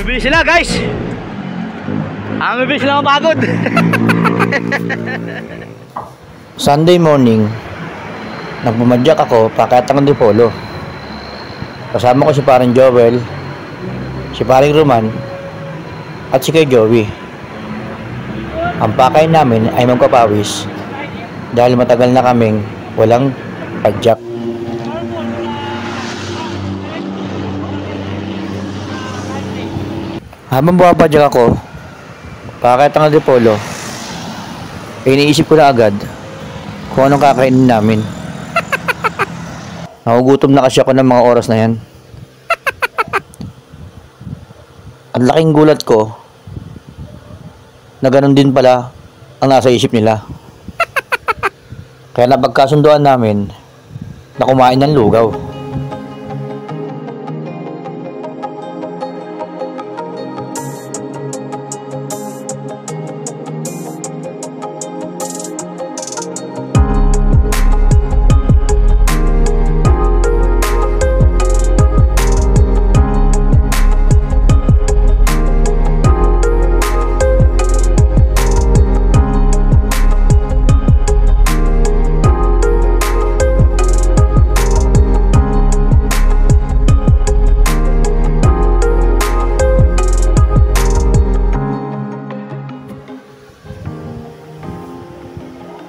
Bilis sila guys. Bilis sila mapagod. Sunday morning, nagpumadyak ako pakyat ng Antipolo. Kasama ko si paring Joel, si paring Roman, at si kay Joey. Ang pakay namin ay magpapawis dahil matagal na kaming walang padyak. Habang bumapadyak ako, pakyat ng Antipolo, iniisip ko na agad kung anong kakainin namin. Nagugutom na kasi ako ng mga oras na yan. Ang laking gulat ko na ganun din pala ang nasa isip nila. Kaya napagkasunduan namin na kumain ng lugaw.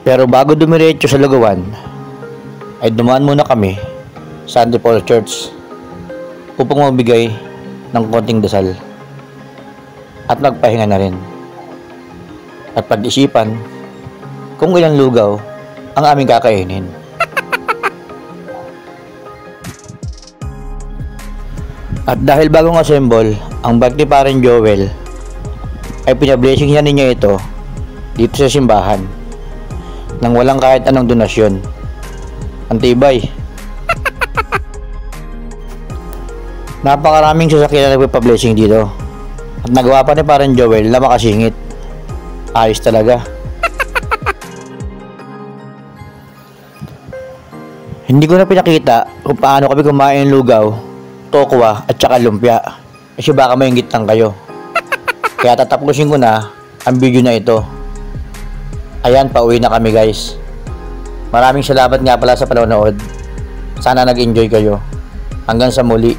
Pero bago dumiretso sa lugawan, ay dumaan muna kami sa Antipolo Church upang magbigay ng konting dasal at magpahinga na rin at pag-isipan kung ilang lugaw ang aming kakainin. At dahil bagong assemble ang bike ni paring Joel, ay pinablessing niya niya ito dito sa simbahan nang walang kahit anong donasyon. Ang tibay. Napakaraming sasakyan na nagpa-blessing dito. At nagawa pa ni paring Joel na makasingit. Ayos talaga. Hindi ko na pinakita kung paano kami kumain ng lugaw, tokwa at saka lumpia. Kasi baka maingit lang kayo. Kaya tatapusin ko na ang video na ito. Ayan, pauwi na kami guys. Maraming salamat nga pala sa panonood. Sana nag-enjoy kayo. Hanggang sa muli.